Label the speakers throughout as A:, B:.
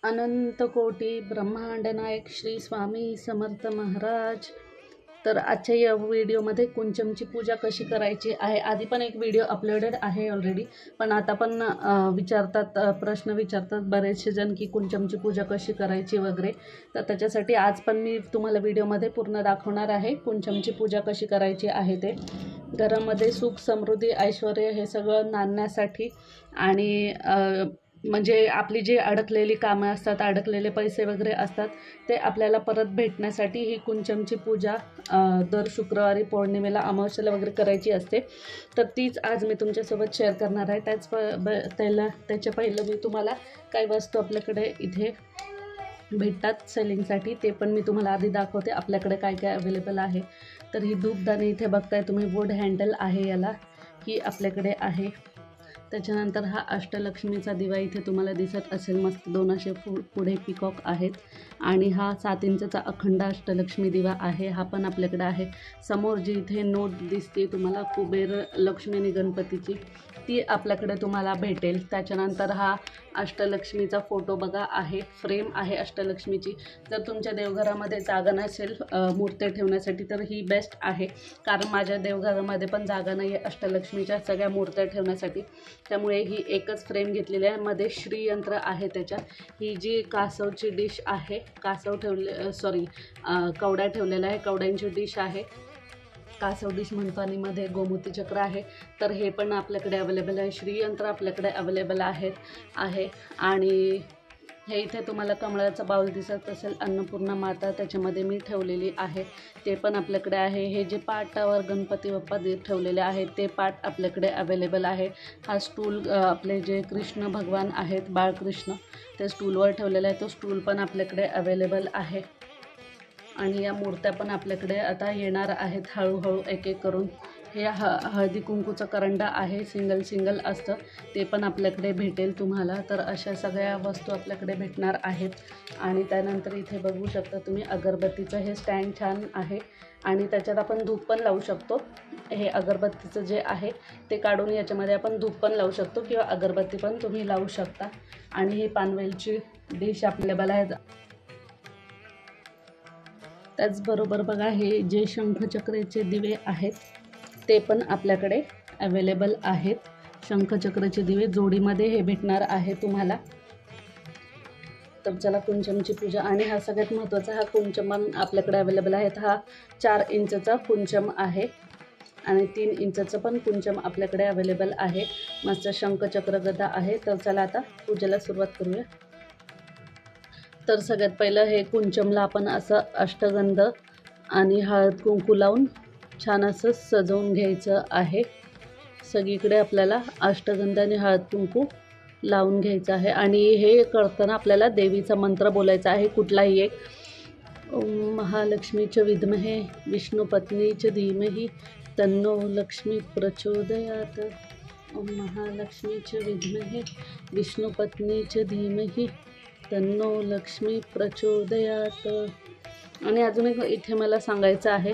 A: अनंत कोटी ब्रह्मांड नायक श्री स्वामी समर्थ महाराज। तर आजच्या या व्हिडिओमध्ये कुंचमची पूजा कशी करायची आहे। आधी पण एक व्हिडिओ अपलोडेड आहे ऑलरेडी, पण आता पण प्रश्न विचारतात बरेचसे जण की कुंचमची पूजा कशी करायची वगैरे। तर त्याच्यासाठी आज पण मी तुम्हाला व्हिडिओमध्ये पूर्ण दाखवणार आहे कुंचमची पूजा कशी करायची आहे ते। घरामध्ये सुख समृद्धी ऐश्वर हे सगळं नांदण्यासाठी आणि म्हणजे आपली जी अडकलेली कामं असतात, अडकलेले पैसे वगैरे असतात, ते आपल्याला परत भेटण्यासाठी ही कुंचमची पूजा दर शुक्रवारी पौर्णिमेला अमावस्येला वगैरे करायची असते। तर तीच आज मी तुमच्यासोबत शेअर करणार आहे। त्याच्या पहिलं मी तुम्हाला काही वस्तू आपल्याकडे इथे भेटतात सेलिंगसाठी, ते पण मी तुम्हाला आधी दाखवते आपल्याकडे काय काय अवेलेबल आहे। तर ही धूपदाणी इथे बघताय तुम्ही, वूड हँडल आहे याला, ही आपल्याकडे आहे। त्याच्यानंतर हा अष्टलक्ष्मीचा दिवा इथे तुम्हाला दिसत असेल, मस्त दोन असे पुढे पिकॉक आहेत। आणि हा 7 इंचचा अखंड अष्टलक्ष्मी दिवा आहे, हा पण आपल्याकडे आहे। समोर जी इथे नोट दिसते तुम्हाला कुबेर लक्ष्मी आणि गणपतीची, ती आपल्याकडे तुम्हाला भेटेल। त्याच्यानंतर हा अष्टलक्ष्मीचा फोटो बघा आहे, फ्रेम आहे अष्टलक्ष्मीची। जर तुमच्या देवघरामध्ये जागा नसेल मूर्ती ठेवण्यासाठी तर ही बेस्ट आहे, कारण माझ्या देवघरामध्ये पण जागा नाही आहे अष्टलक्ष्मीच्या सगळ्या मूर्त्या ठेवण्यासाठी, त्यामुळे ही एकच फ्रेम घेतलेली आहे। मध्ये श्रीयंत्र आहे त्याच्यात। ही जी कासवची डिश आहे, कवड्या ठेवलेल्या आहे, कवड्यांची डिश आहे, कासव डिश म्हणतो, आणि मध्ये गोमूती चक्र आहे। तर हे पण आपल्याकडे अवेलेबल आहे। श्रीयंत्र आपल्याकडे अवेलेबल आहे। आणि हे इथे तुम्हाला कमळाचा बाउल दिसत असेल, अन्नपूर्णा माता त्याच्यामध्ये मी ठेवलेली आहे, ते पण आपल्याकडे आहे। हे जे पाटावर गणपती बाप्पा ठेवलेले आहेत ते पाट आपल्याकडे अवेलेबल आहे। हा स्टूल आपले जे कृष्ण भगवान आहेत, बाळकृष्ण, ते स्टूलवर ठेवलेला आहे, तो स्टूल पण आपल्याकडे अवेलेबल आहे। आणि या मूर्त्या पण आपल्याकडे आता येणार आहेत हळूहळू एक एक करून। हे हळदी कुंकूचा करंडा आहे, सिंगल असतं, ते पण आपल्याकडे भेटेल तुम्हाला। तर अशा सगळ्या वस्तू आपल्याकडे भेटणार आहेत। आणि त्यानंतर इथे बघू शकता तुम्ही अगरबत्तीचं हे स्टँड छान आहे, आणि त्याच्यात आपण धूप पण लावू शकतो। हे अगरबत्तीचं जे आहे ते काढून याच्यामध्ये आपण धूप पण लावू शकतो, किंवा अगरबत्ती पण तुम्ही लावू शकता। आणि ही पानवेलची डिश अवेलेबल आहे। त्याचबरोबर बघा, हे जे शंखचक्राचे दिवे आहेत ते पण आपल्याकडे अवेलेबल आहेत। शंखचक्राचे दिवे जोडीमध्ये हे भेटणार आहे तुम्हाला। तर चला, कुंचमची पूजा। आणि हा सगळ्यात महत्त्वाचा हा कुंचम आपल्याकडे अवेलेबल आहेत। हा 4 इंचचा कुंचम आहे, आणि 3 इंचचं पण कुंचम आपल्याकडे अवेलेबल आहे। मस्त शंखचक्र गदा आहे। तर चला आता पूजेला सुरुवात करूया। तर सगळ्यात पहिलं हे कुंचमला आपण असं अष्टगंध आणि हळद कुंकू लावून छान असं सजवून घ्यायचं आहे। सगळीकडे आपल्याला अष्टगंध आणि हळद कुंकू लावून घ्यायचं आहे। आणि हे करताना आपल्याला देवीचा मंत्र बोलायचा आहे, कुठलाही एक। ओम महालक्ष्मीच विद्महे विष्णुपत्नीच धीमहि तन्नो लक्ष्मी प्रचोदयात। ओम महालक्ष्मीच विद्महे विष्णुपत्नीच धीमहि तन्नो लक्ष्मी प्रचोदयात। आणि अजून एक इथे मला सांगायचं आहे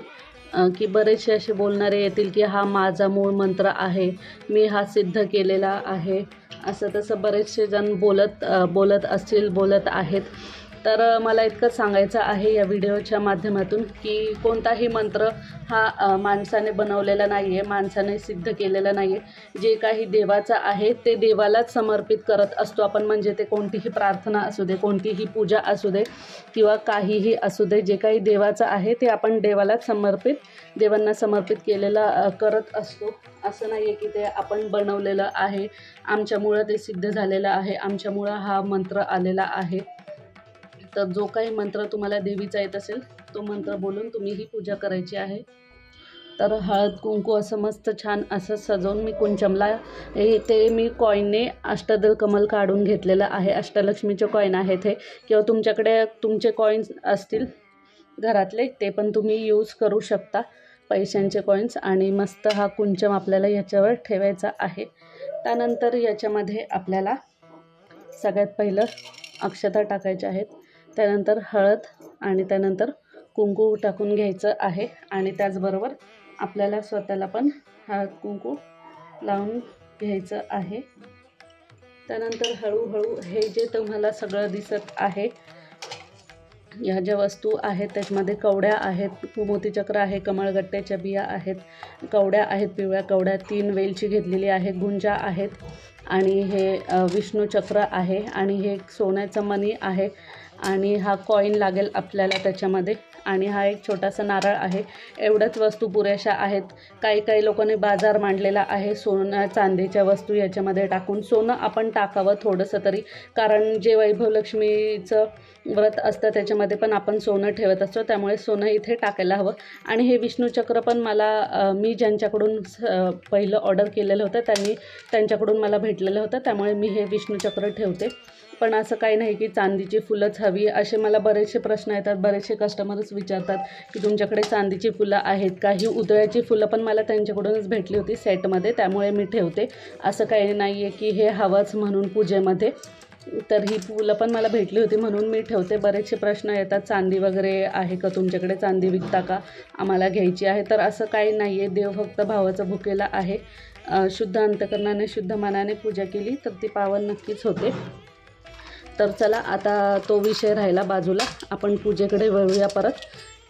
A: की बरेचसे असे बोलणारे येतील की हा माझा मूळ मंत्र आहे, मी हा सिद्ध केलेला आहे, असं तसं बरेचसे जण बोलत आहेत। तर मला इतकंच सांगायचं आहे या व्हिडिओच्या माध्यमातून की कोणताही मंत्र हा माणसाने बनवलेला नाही आहे, माणसाने सिद्ध केलेला नाही आहे। जे काही देवाचं आहे ते देवालाच समर्पित करत असतो आपण, म्हणजे ते कोणतीही प्रार्थना असू दे, कोणतीही पूजा असू दे, किंवा काहीही असू दे, जे काही देवाचं आहे ते आपण देवांना समर्पित केलेलं करत असतो। असं नाही आहे की ते आपण बनवलेलं आहे, आमच्यामुळं ते सिद्ध झालेलं आहे, आमच्यामुळं हा मंत्र आलेला आहे। तर जो काही मंत्र तुम्हाला देवीचा येत असेल तो मंत्र बोलून तुम्ही ही पूजा करायची आहे। तर हळद कुंकू असं मस्त छान असं सजवून मी कुंचमला ते मी कॉईनने अष्टदल कमल काढून घेतलेलं आहे। अष्टलक्ष्मीचे कॉईन आहेत हे, किंवा तुमच्याकडे तुमचे कॉईन्स असतील घरातले ते पण तुम्ही यूज करू शकता, पैशांचे कॉईन्स। आणि मस्त हा कुंचम आपल्याला ह्याच्यावर ठेवायचा आहे। त्यानंतर याच्यामध्ये आपल्याला सगळ्यात पहिलं अक्षता टाकायच्या आहेत, त्यानंतर हळद, आणि त्यानंतर कुंकू टाकून घ्यायचं आहे। आणि त्याचबरोबर आपल्याला स्वतःला पण हळद कुंकू लावून घ्यायचं आहे। त्यानंतर हळूहळू हे जे तुम्हाला सगळं दिसत आहे, ह्या ज्या वस्तू आहेत त्याच्यामध्ये कवड्या आहेत, मोतीचक्र आहे, कमळगट्ट्याच्या बिया आहेत, कवड्या आहेत, पिवळ्या कवड्या, 3 वेलची घेतलेली आहे, गुंजा आहेत आणि हे विष्णूचक्र आहे आणि हे सोन्याचं मणी आहे आणि हा कॉईन लागेल आपल्याला त्याच्यामध्ये आणि हा एक छोटासा नारळ आहे. एवढ्याच वस्तू पुरेशा आहेत. काही लोकांनी बाजार मांडलेला आहे सोनं चांदीच्या वस्तू याच्यामध्ये टाकून. सोनं आपण टाकावं थोडंसं तरी, कारण जे वैभवलक्ष्मीचं व्रत असतं त्याच्यामध्ये पण आपण सोनं ठेवत असतो, त्यामुळे सोनं इथे टाकायला हवं. आणि हे विष्णूचक्र पण मला मी ज्यांच्याकडून पहिलं ऑर्डर केलेलं होतं त्यांच्याकडून मला भेटलेलं होतं, त्यामुळे मी हे विष्णूचक्र ठेवते. पण असं काही नाही की चांदीची फुलंच हवी, असे मला बरेचसे प्रश्न येतात. बरेचसे कस्टमरच विचारतात की तुमच्याकडे चांदीची फुलं आहेत का. ही उधळ्याची फुलं पण मला त्यांच्याकडूनच भेटली होती सेटमध्ये, त्यामुळे मी ठेवते. असं काही नाही आहे की हे हवंच म्हणून पूजेमध्ये. तर ही फुलं पण मला भेटली होती म्हणून मी ठेवते. बरेचसे प्रश्न येतात, चांदी वगैरे आहे का तुमच्याकडे, चांदी विकता का, आम्हाला घ्यायची आहे. तर असं काही नाही आहे. देव फक्त भावाचं भुकेला आहे. शुद्ध अंतकरणाने शुद्ध मनाने पूजा केली तर ती पावन नक्कीच होते. तर चला आता तो विषय राहिला बाजूला, आपण पूजेकडे वळूया परत.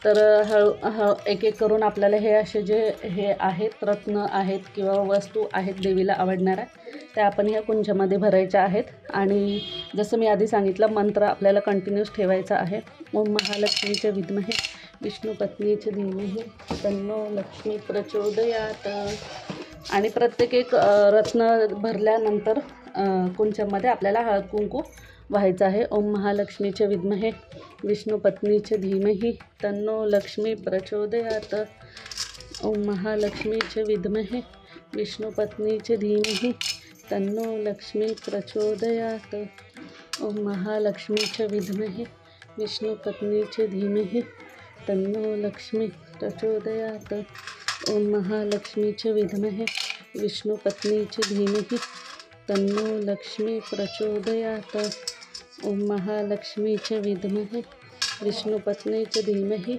A: तर एक एक करून आपल्याला हे असे जे हे आहेत रत्न आहेत किंवा वस्तू आहेत देवीला आवडणाऱ्या, त्या आपण ह्या कुंजामध्ये भरायच्या आहेत. आणि जसं मी आधी सांगितलं, मंत्र आपल्याला कंटिन्यूस ठेवायचा आहे. ओम महालक्ष्मीचे विद्महे विष्णू पत्नीचे धीमहि तन्नो लक्ष्मी प्रचोदयात. आणि प्रत्येक एक रत्न भरल्यानंतर कुंजामध्ये आपल्याला हळद कुंकू व्हायचं आहे. ओम महालक्ष्मीचे विद्महे विष्णू पत्नीचे धीमहि तन्नो लक्ष्मी प्रचोदयात. ओम महालक्ष्मीचे विद्महे विष्णू पत्नीचे धीमहि तन्नो लक्ष्मी प्रचोदयात. ओम महालक्ष्मीचे विद्महे विष्णू पत्नीचे धीमहि तन्नो लक्ष्मी प्रचोदयात. ओम महालक्ष्मीचे विद्महे विष्णू पत्नीचे धीमहि तन्नो लक्ष्मी प्रचोदयात. ओम महालक्ष्मीचे विद्महे विष्णू पत्नीचे धीमहि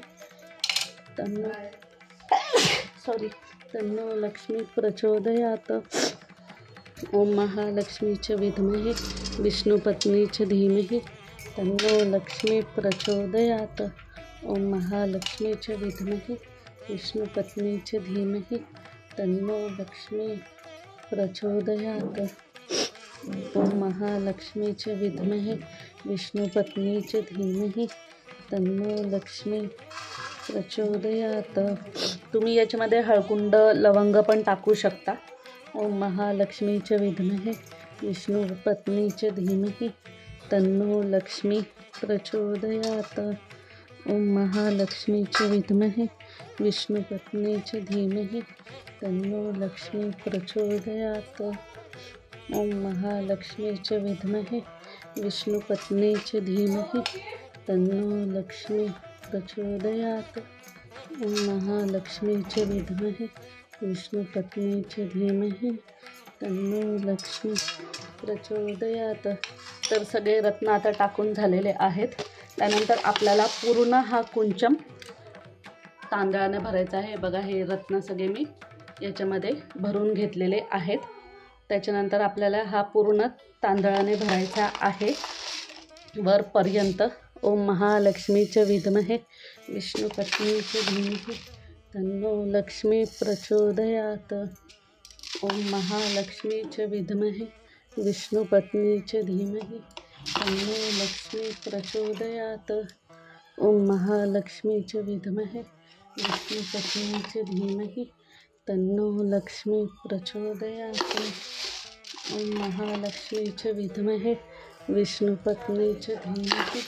A: तन्नो लक्ष्मी प्रचोदयात. ओम महालक्ष्मीचे विद्महे विष्णू पत्नीचे धीमहि तन्नो लक्ष्मी प्रचोदयात. ओम महालक्ष्मीचे विद्महे विष्णू पत्नीचे धीमहि तन्नो लक्ष्मी प्रचोदयात. ओम महालक्ष्मीचे विद्महे विष्णू पत्नीचे धीमहि तन्नो लक्ष्मी प्रचोदयात. तुम्ही याच्यामध्ये हळकुंड लवंग पण टाकू शकता. ओम महालक्ष्मीचे विद्महे विष्णू पत्नीचे धीमहि तन्नो लक्ष्मी प्रचोदयात. ओम महालक्ष्मीचे विद्महे विष्णू पत्नीचे धीमहि तन्नो लक्ष्मी प्रचोदयात. ओम महालक्ष्मीचे विद्महे विष्णू पत्नीचे धीमहि तन्नो लक्ष्मी प्रचोदयात. ओम महालक्ष्मीचे विद्महे विष्णू पत्नीचे धीमहि तन्नो लक्ष्मी प्रचोदयात. तर सगळे रत्न आता टाकून झालेले आहेत. त्यानंतर आपल्याला पूर्ण हा कुंचम तांदळाने भरायचा आहे. बघा, हे रत्न सगळे मी याच्यामध्ये भरून घेतलेले आहेत. त्याच्यानंतर आपल्याला हा पूर्ण तांदळाने भरायचा आहे वरपर्यंत. ओम महालक्ष्मीचे विद्महे विष्णू पत्नीचे धीमहि तन्नो लक्ष्मी प्रचोदयात. ओम महालक्ष्मीचे विद्महे विष्णू पत्नीचे धीमहि तन्नो लक्ष्मी प्रचोदयात. ओम महालक्ष्मीचे विद्महे विष्णू पत्नीचे धीमहि तन्नो लक्ष्मी प्रचोदयात. ओम महालक्ष्मीचे विद्महे विष्णू पत्नीचे धीमहि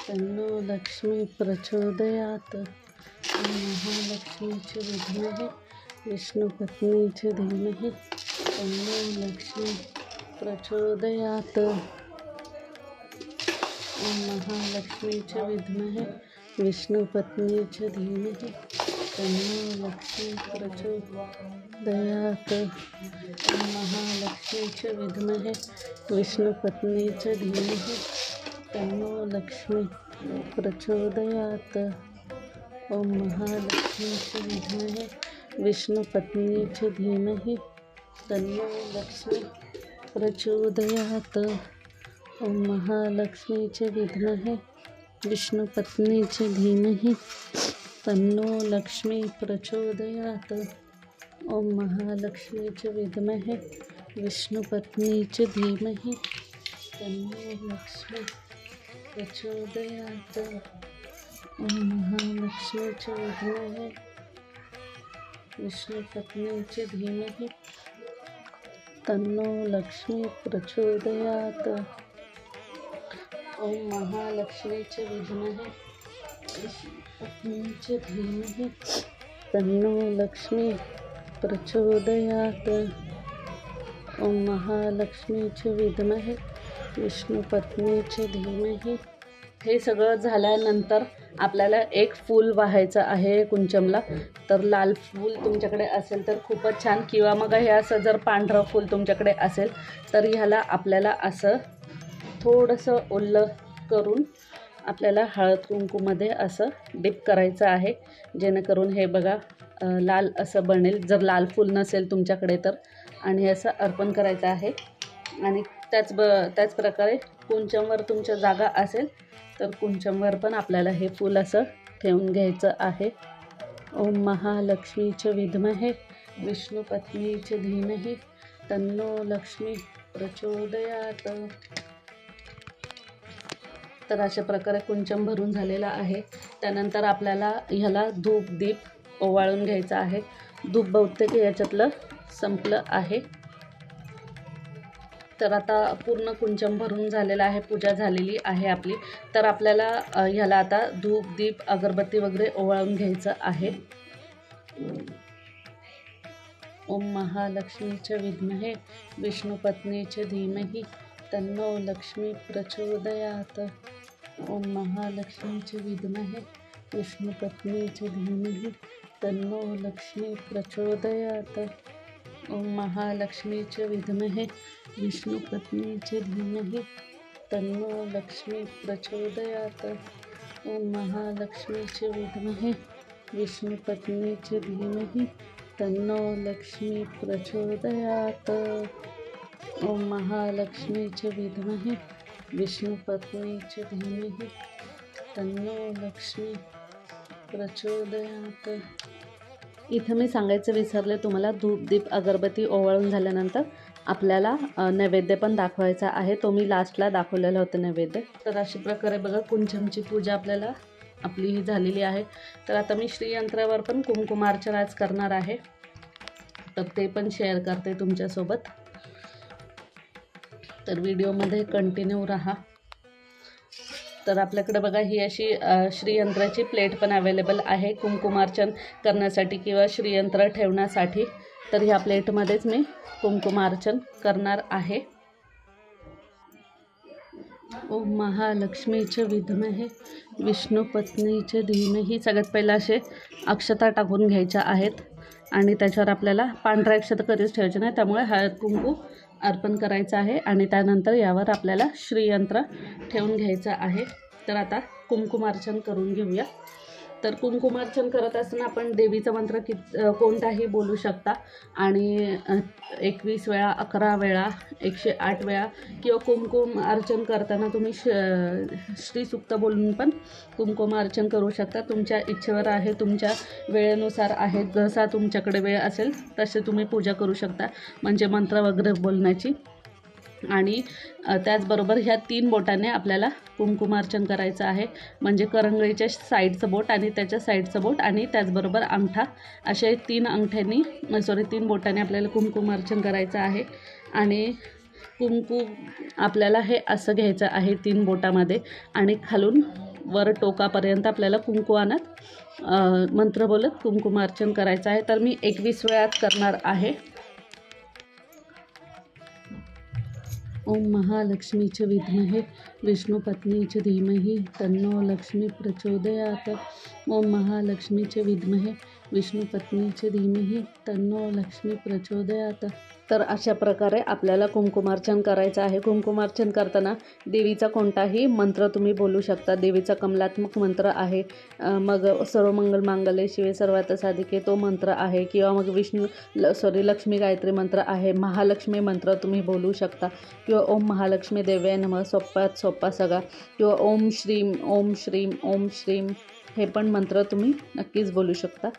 A: तन्नो लक्ष्मी प्रचोदयात. ओम महालक्ष्मीचे विद्महे विष्णू पत्नीचे धीमहि तन्नो लक्ष्मी प्रचोदयात. ओम महालक्ष्मीचे विद्महे विष्णू पत्नीचे धीमहि तन्नो लक्ष्मी प्रचोदयात. ओम महालक्ष्मीचे विद्महे विष्णू पत्नीचे धीमहि तन्नो लक्ष्मी प्रचोदयात. ओम महालक्ष्मीचे विद्महे विष्णू पत्नीचे धीमहि तन्नो लक्ष्मी प्रचोदयात्। ओम महालक्ष्मी च विद्महे विष्णुपत्नी च धीमहि तन्नो लक्ष्मी प्रचोदयात्। ओम महालक्ष्मी च विद्महे विष्णुपत्नी च धीमहि तन्नो लक्ष्मी प्रचोदयात्। ओम महालक्ष्मी च विद्महे विष्णुपत्नी च धीमहि तन्नो लक्ष्मी प्रचोदयात्। ओम महालक्ष्मी च विद्महे विष्णुपत्नी च धीमहि तन्नो लक्ष्मी प्रचोदयात्। ओम महालक्ष्मी च विद्महे विष्णुपत्नी च धीमहि। हे सगळं झाल्यानंतर आपल्याला एक फूल वाहायचं आहे कुंचमला। तर लाल फूल तुमच्याकडे असेल तर खूपच छान, किंवा मग हे असं जर पांढरं फूल तुमच्याकडे असेल तर ह्याला आपल्याला असं थोडंसं ओलं करून आपल्याला हळद कुंकूमध्ये असं डिप करायचं आहे, जेणेकरून हे बघा लाल असं बनेल जर लाल फूल नसेल तुमच्याकडे तर, आणि असं अर्पण करायचं आहे। आणि त्याच प्रकारे कुंचमवर तुमच्या जागा असेल तर कुंचमवर पण आपल्याला हे फूल असं ठेवून घ्यायचं आहे। ओम महालक्ष्मी च विद्महे विष्णुपत्नी च धीमहि तन्नो लक्ष्मी प्रचोदयात्। तर अशा प्रकारे कुंचम भरून झालेला आहे। त्यानंतर आपल्याला ह्याला धूप दीप ओवाळून घ्यायचा आहे। धूप बहुतेक याच्यातलं संपलं आहे। तर आता पूर्ण कुंचम भरून झालेला आहे, पूजा झालेली आहे आपली। तर आपल्याला ह्याला आता धूप दीप अगरबत्ती वगैरे ओवाळून घ्यायचं आहे। ओम महालक्ष्मी च विद्महे विष्णुपत्नी च धीमहि तन्नो लक्ष्मी प्रचोदयात्। ओम महालक्ष्मी च विद्महे विष्णुपत्नी च धीमहि तन्नो लक्ष्मी प्रचोदयात्। ओम महालक्ष्मी च विद्महे विष्णुपत्नी च धीमहि तन्नो लक्ष्मी प्रचोदयात्। ओम महालक्ष्मी च विद्महे विष्णुपत्नी च धीमहि तन्नो लक्ष्मी प्रचोदयात्। ओम महालक्ष्मी च विद्महे विष्णुपत्नी च धीमहि तन्नो लक्ष्मी प्रचोदयात्। इथं मी सांगायचं विसरले तुम्हाला, धूप दीप अगरबत्ती ओवाळून झाल्यानंतर आपल्याला नैवेद्य पण दाखवायचा आहे। तो मी लास्टला दाखवलेला होता नैवेद्य। तर अशा प्रकारे बघा कुंचमची पूजा आपली ही झालेली आहे। तर आता मी श्रीयंत्रावर पण कुंकुमार्चना आज करणार आहे, तर ते पण शेअर करते तुमच्यासोबत। तर व्हिडिओमध्ये कंटिन्यू राहा। तर आपल्याकडे बघा ही अशी श्रीयंत्राची प्लेट पण अवेलेबल आहे कुंकुमार्चन करण्यासाठी किंवा श्रीयंत्र ठेवण्यासाठी। तर ह्या प्लेटमध्येच मी कुंकुमार्चन करणार आहे। ओम महालक्ष्मी च विद्महे विष्णुपत्नी च धीमहि। सगळ्यात पहिला असे अक्षता टाकून घ्यायच्या आहेत आणि त्याच्यावर आपल्याला पांढऱ्या अक्षता कधीच ठेवायचे नाही, त्यामुळे हळद कुंकू अर्पण करायचं आहे आणि त्यानंतर यावर आपल्याला श्रीयंत्र ठेवून घ्यायचं आहे। तर आता कुंकुमार्चन करून घेऊया। तर कुंकुमार्चन करत असताना आपण देवीचा मंत्र कोणताही बोलू शकता, आणि 21 वेळा 11 वेळा 108 वेळा, किंवा कुंकुम अर्चन करताना तुम्ही श्रीसुक्त बोलून पण कुंकुमार्चन करू शकता। तुमच्या इच्छेवर आहे, तुमच्या वेळेनुसार आहे, जसा तुमच्याकडे वेळ असेल तसे तुम्ही पूजा करू शकता, म्हणजे मंत्र वगैरे बोलण्याची। आणि त्याचबरोबर ह्या 3 बोटाने आपल्याला कुंकुमार्चन करायचं आहे, म्हणजे करंगळीच्या साईडचं बोट आणि त्याच्या साईडचं बोट आणि त्याचबरोबर अंगठा, असे 3 बोटाने आपल्याला कुंकुमार्चन करायचं आहे। आणि कुंकू आपल्याला हे असं घ्यायचं आहे 3 बोटामध्ये, आणि खालून वर टोकापर्यंत आपल्याला कुंकुवानात मंत्र बोलत कुंकुमार्चन करायचं आहे। तर मी 21 वेळात करणार आहे। ओम महालक्ष्मी च विद्महे विष्णुपत्नी च धीमहि तन्नो लक्ष्मी प्रचोदयात्। ओम महालक्ष्मी च विद्महे विष्णुपत्नी च धीमहि तन्नो लक्ष्मी प्रचोदयात्। तर अशा प्रकारे आपल्याला कुंकुमार्चन करायचं आहे. कुंकुमार्चन करताना देवीचा कोणताही मंत्र तुम्ही बोलू शकता. देवीचा कमलात्मक मंत्र आहे, मग सर्व मंगल मांगल्ये शिवे सर्वार्थ साधिके तो मंत्र आहे, किंवा मग लक्ष्मी गायत्री मंत्र आहे, महालक्ष्मी मंत्र तुम्ही बोलू शकता, किंवा ओम महालक्ष्मी देव्याय नमः सोप्यात सोपा सगळा, किंवा ओम श्रीम ओम श्रीम ओम श्रीम हे पण मंत्र तुम्ही नक्कीच बोलू शकता.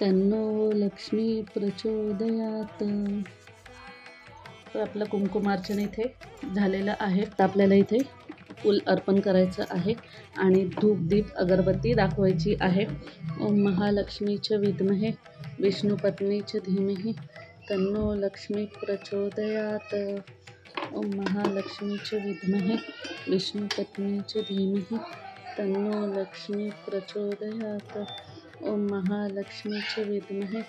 A: तन्नो लक्ष्मी प्रचोदयात. तर आपलं कुंकुमार्चन इथे झालेलं आहे. तर आपल्याला इथे फूल अर्पण करायचं आहे आणि धूप दीप अगरबत्ती दाखवायची आहे. ओम महालक्ष्मीचे विद्महे विष्णुपत्नीचे धीमहि तन्नो लक्ष्मी प्रचोदयात. ओम महालक्ष्मीचे विद्महे विष्णुपत्नीचे धीमहि तन्नो लक्ष्मी प्रचोदयात. ओम महालक्ष्मीचे विद्महे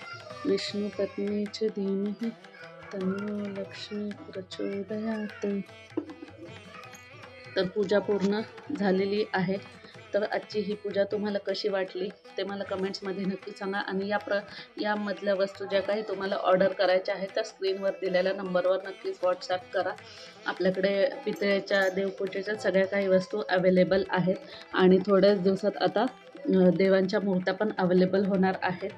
A: विष्णुपत्नीचे धीमहि तन्नो लक्ष्मी प्रचोदयात. तर पूजा पूर्ण झालेली आहे. तर आजची ही पूजा तुम्हाला कशी वाटली ते मला कमेंट्समध्ये नक्की सांगा. आणि यामधल्या वस्तू ज्या काही तुम्हाला ऑर्डर करायच्या आहेत त्या स्क्रीनवर दिलेल्या नंबरवर नक्कीच व्हॉट्सॲप करा. आपल्याकडे पितळेच्या देवपूजेच्या सगळ्या काही वस्तू अवेलेबल आहेत आणि थोड्याच दिवसात आता देवांच्या मूर्त्या पण अवेलेबल होणार आहेत.